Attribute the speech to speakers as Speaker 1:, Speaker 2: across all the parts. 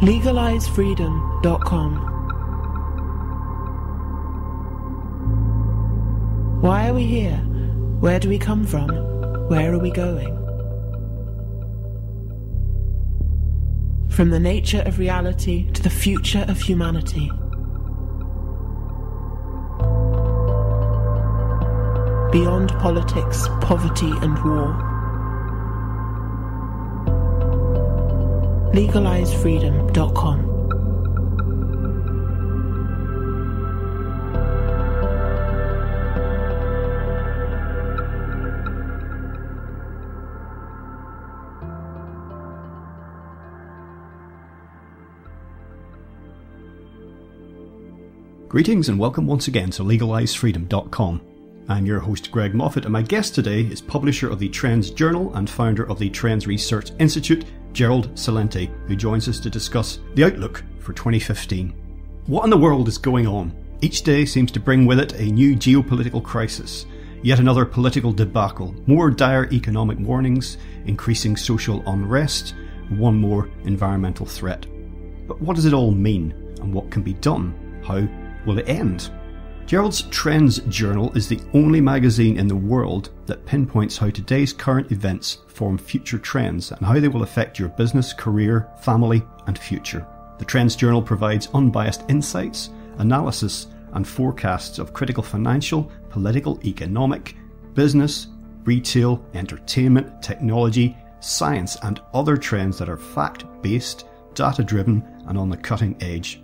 Speaker 1: LegalizeFreedom.com. Why are we here? Where do we come from? Where are we going? From the nature of reality to the future of humanity. Beyond politics, poverty, and war. LegalizeFreedom.com.
Speaker 2: Greetings and welcome once again to LegalizeFreedom.com. I'm your host Greg Moffat, and my guest today is publisher of the TrendsJournal and founder of the TrendsResearchInstitute, Gerald Celente, who joins us to discuss the outlook for 2015. What in the world is going on? Each day seems to bring with it a new geopolitical crisis, yet another political debacle, more dire economic warnings, increasing social unrest, one more environmental threat. But what does it all mean, and what can be done? How will it end? Gerald's TrendsJournal is the only magazine in the world that pinpoints how today's current events form future trends and how they will affect your business, career, family and future. The TrendsJournal provides unbiased insights, analysis and forecasts of critical financial, political, economic, business, retail, entertainment, technology, science and other trends that are fact-based, data-driven and on the cutting edge.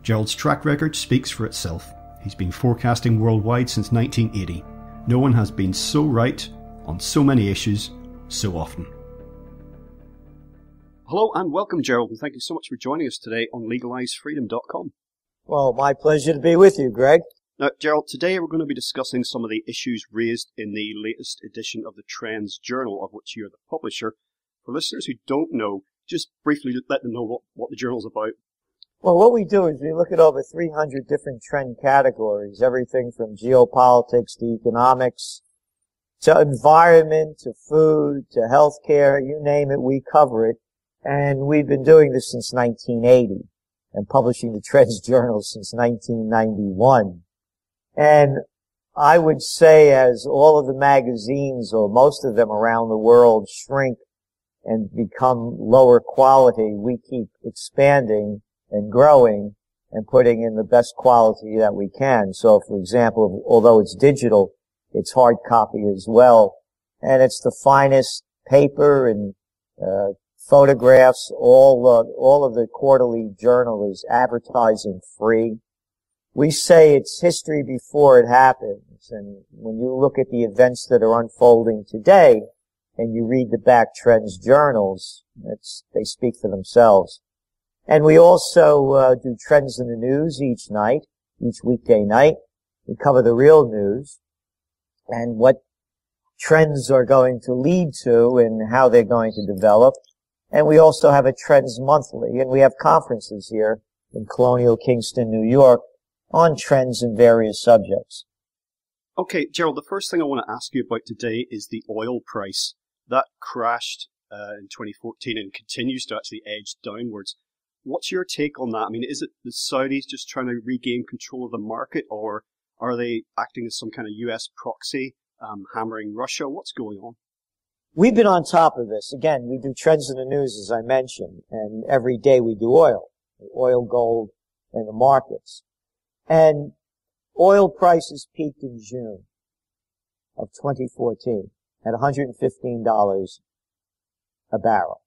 Speaker 2: Gerald's track record speaks for itself. He's been forecasting worldwide since 1980. No one has been so right on so many issues so often. Hello and welcome, Gerald, and thank you so much for joining us today on LegalizeFreedom.com.
Speaker 3: Well, my pleasure to be with you, Greg.
Speaker 2: Now, Gerald, today we're going to be discussing some of the issues raised in the latest edition of the TrendsJournal, of which you're the publisher. For listeners who don't know, just briefly let them know what the journal's about.
Speaker 3: Well, what we do is we look at over 300 different trend categories, everything from geopolitics to economics, to environment, to food, to healthcare, you name it, we cover it. And we've been doing this since 1980 and publishing the TrendsJournal since 1991. And I would say as all of the magazines, or most of them around the world, shrink and become lower quality, we keep expanding and growing and putting in the best quality that we can. So, for example, although it's digital, it's hard copy as well. And it's the finest paper and photographs. All of the quarterly journal is advertising free. We say it's history before it happens. And when you look at the events that are unfolding today and you read the back Trends journals, they speak for themselves. And we also do Trends in the News each night, each weekday night. We cover the real news and what trends are going to lead to and how they're going to develop. And we also have a Trends Monthly, and we have conferences here in Colonial Kingston, New York, on trends in various subjects.
Speaker 2: Okay, Gerald, the first thing I want to ask you about today is the oil price. That crashed in 2014 and continues to actually edge downwards. What's your take on that? I mean, is it the Saudis just trying to regain control of the market, or are they acting as some kind of US proxy, hammering Russia? What's going on?
Speaker 3: We've been on top of this. Again, we do Trends in the News, as I mentioned, and every day we do oil, gold, and the markets. And oil prices peaked in June of 2014 at $115 a barrel.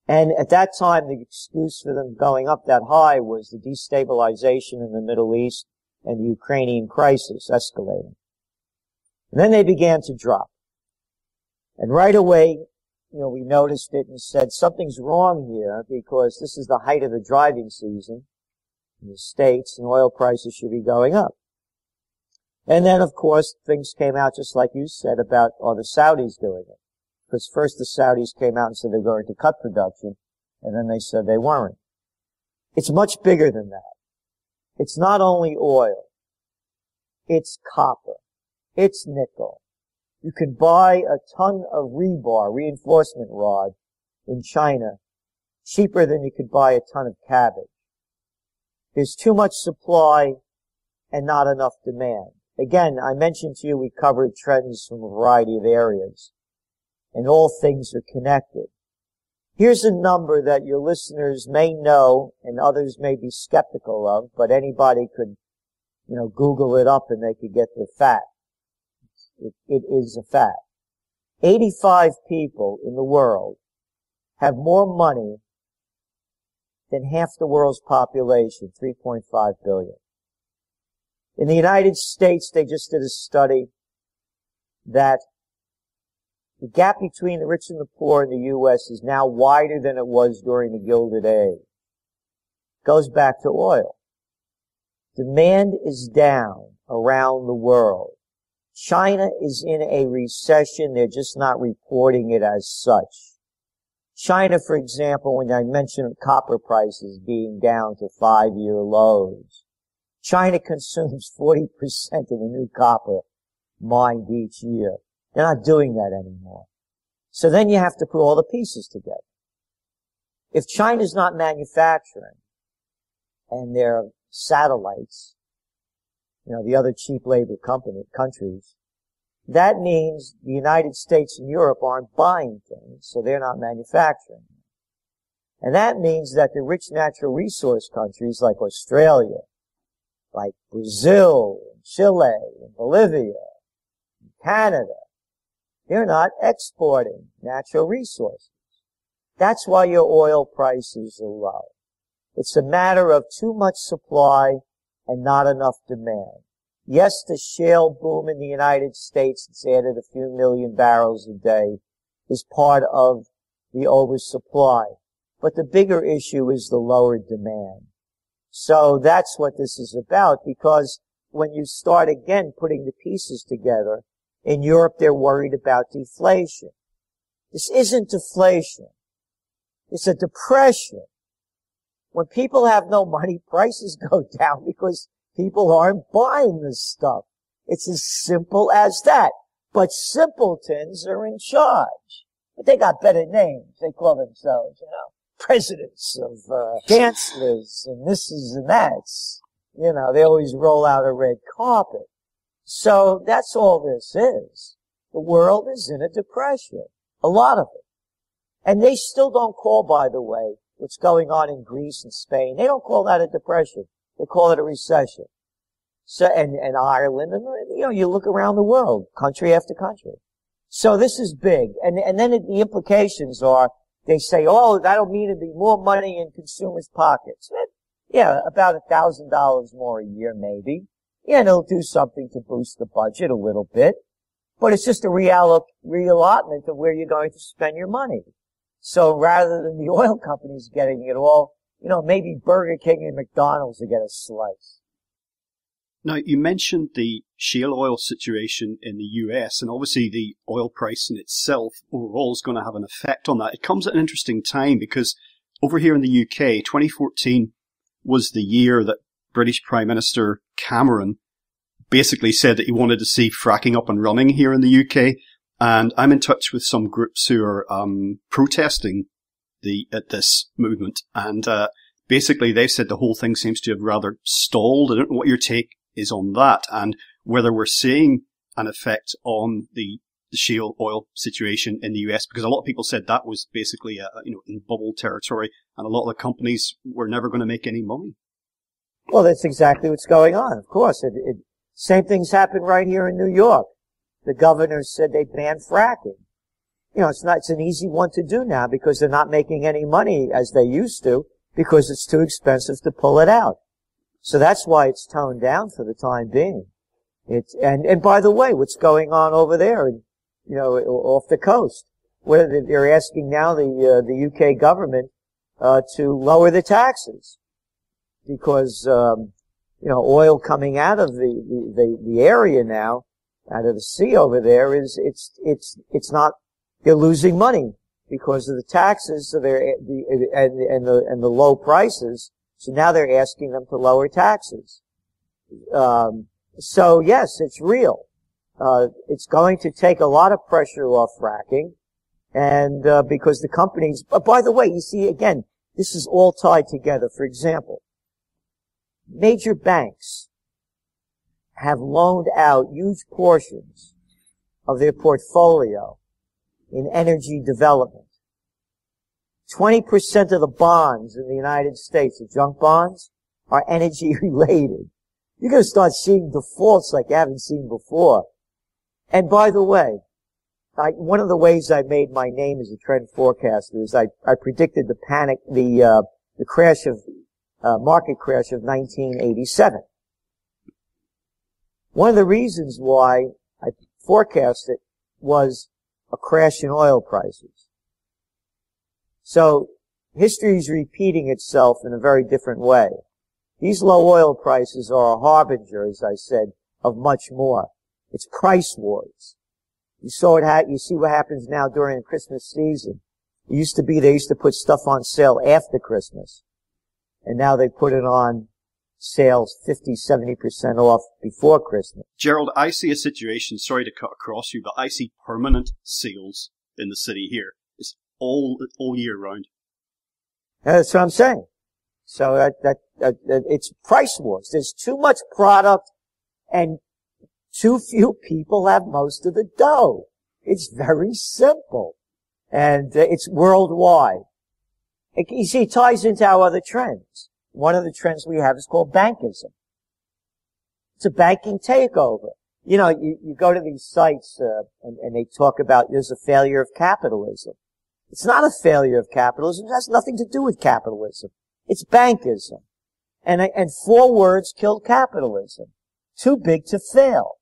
Speaker 3: And at that time, the excuse for them going up that high was the destabilization in the Middle East and the Ukrainian crisis escalating. And then they began to drop. And right away, we noticed it and said something's wrong here because this is the height of the driving season in the States and oil prices should be going up. And then, of course, things came out just like you said about, are the Saudis doing it? Because first the Saudis came out and said they were going to cut production, and then they said they weren't. It's much bigger than that. It's not only oil. It's copper. It's nickel. You can buy a ton of rebar, reinforcement rod, in China cheaper than you could buy a ton of cabbage. There's too much supply and not enough demand. Again, I mentioned to you we covered trends from a variety of areas, and all things are connected. Here's a number that your listeners may know and others may be skeptical of, but anybody could, Google it up and they could get the fact. It is a fact. 85 people in the world have more money than half the world's population, 3.5 billion. In the United States, they just did a study that the gap between the rich and the poor in the U.S. is now wider than it was during the Gilded Age. It goes back to oil. Demand is down around the world. China is in a recession. They're just not reporting it as such. China, for example, when I mentioned copper prices being down to 5-year lows, China consumes 40% of the new copper mined each year. They're not doing that anymore. So then you have to put all the pieces together. If China's not manufacturing, and their satellites, the other cheap labor countries, that means the United States and Europe aren't buying things, so they're not manufacturing. And that means that the rich natural resource countries like Australia, like Brazil, and Chile, and Bolivia, and Canada, they're not exporting natural resources. That's why your oil prices are low. It's a matter of too much supply and not enough demand. Yes, the shale boom in the United States, it's added a few million barrels a day, is part of the oversupply. But the bigger issue is the lower demand. So that's what this is about, because when you start again putting the pieces together, in Europe they're worried about deflation. This isn't deflation. It's a depression. When people have no money, prices go down because people aren't buying this stuff. It's as simple as that. But simpletons are in charge. But they got better names. They call themselves, presidents of chancellors and this and that's. They always roll out a red carpet. So that's all this is. The world is in a depression. A lot of it. And they still don't call, by the way, what's going on in Greece and Spain. They don't call that a depression. They call it a recession. So, and Ireland, and, you look around the world, country after country. So this is big. And then the implications are, they say, that'll mean it'll be more money in consumers' pockets. Yeah, about $1,000 more a year, maybe. Yeah, and it'll do something to boost the budget a little bit. But it's just a reallotment of where you're going to spend your money. So rather than the oil companies getting it all, maybe Burger King and McDonald's will get a slice.
Speaker 2: Now, you mentioned the shale oil situation in the US, and obviously the oil price in itself overall is going to have an effect on that. It comes at an interesting time because over here in the UK, 2014 was the year that British Prime Minister Cameron basically said that he wanted to see fracking up and running here in the UK. And I'm in touch with some groups who are protesting this movement. And basically they've said the whole thing seems to have rather stalled. I don't know what your take is on that, and whether we're seeing an effect on the shale oil situation in the US, because a lot of people said that was basically in bubble territory, and a lot of the companies were never going to make any money.
Speaker 3: Well, that's exactly what's going on. Of course, same things happened right here in New York. The governor said they banned fracking. It's an easy one to do now because they're not making any money as they used to because it's too expensive to pull it out. So that's why it's toned down for the time being. And by the way, what's going on over there, off the coast, where they're asking now the UK government, to lower the taxes because, oil coming out of the area now, out of the sea over there it's not, they're losing money because of the taxes, so and the low prices. So now they're asking them to lower taxes. So yes, it's real. It's going to take a lot of pressure off fracking, and because the companies. But by the way, you see again, This is all tied together. For example, major banks have loaned out huge portions of their portfolio in energy development. 20% of the bonds in the United States, the junk bonds, are energy related. You're going to start seeing defaults like you haven't seen before. And by the way, one of the ways I made my name as a trend forecaster is I predicted the crash of, market crash of 1987. One of the reasons why I forecast it was a crash in oil prices. So history is repeating itself in a very different way. These low oil prices are a harbinger, as I said, of much more. It's price wars. You see what happens now during the Christmas season. It used to be they used to put stuff on sale after Christmas. And now they put it on sales 50, 70% off before Christmas.
Speaker 2: Gerald, I see a situation, sorry to cut across you, but I see permanent sales in the city here. It's all year round.
Speaker 3: That's what I'm saying. So it's price wars. There's too much product and too few people have most of the dough. It's very simple. And it's worldwide. You see, it ties into our other trends. One of the trends we have is called bankism. It's a banking takeover. You know, you go to these sites, and they talk about there's a failure of capitalism. It's not a failure of capitalism. It has nothing to do with capitalism. It's bankism. And 4 words killed capitalism. Too big to fail.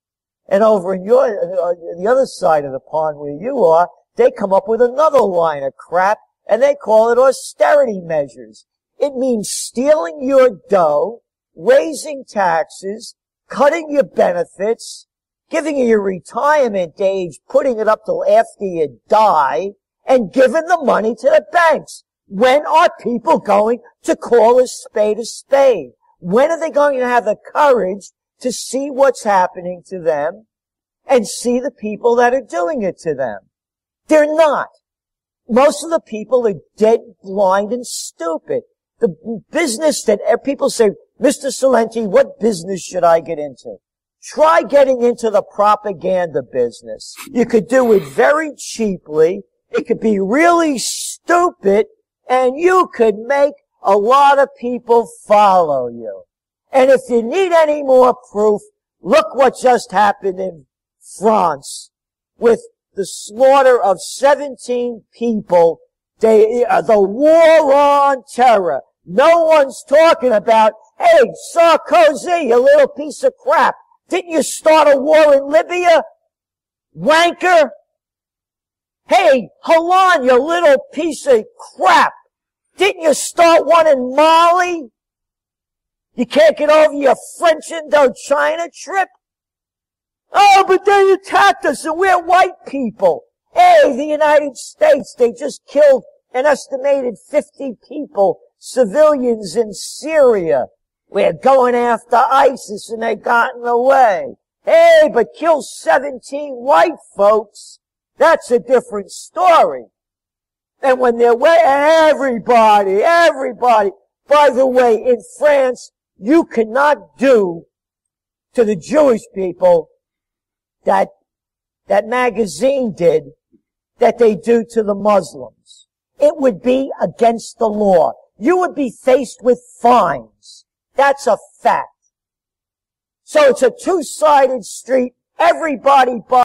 Speaker 3: And over in the other side of the pond where you are, they come up with another line of crap, and they call it austerity measures. It means stealing your dough, raising taxes, cutting your benefits, giving you your retirement age, putting it up till after you die, and giving the money to the banks. When are people going to call a spade a spade? When are they going to have the courage to see what's happening to them and see the people that are doing it to them? They're not. Most of the people are dead blind and stupid. The business that people say, Mr. Celente, what business should I get into? Try getting into the propaganda business. You could do it very cheaply. It could be really stupid, and you could make a lot of people follow you. And if you need any more proof, look what just happened in France with the slaughter of 17 people. The war on terror. No one's talking about, hey, Sarkozy, you little piece of crap. Didn't you start a war in Libya? Wanker. Hey, Hollande, you little piece of crap. Didn't you start one in Mali? You can't get over your French Indochina trip? Oh, but they attacked us and we're white people. Hey, the United States, they just killed an estimated 50 people, civilians in Syria. We're going after ISIS and they gotten away. Hey, but kill 17 white folks, that's a different story. And when they're everybody. By the way, in France, you cannot do to the Jewish people that magazine did that they do to the Muslims. It would be against the law. You would be faced with fines. That's a fact. So it's a two-sided street. Everybody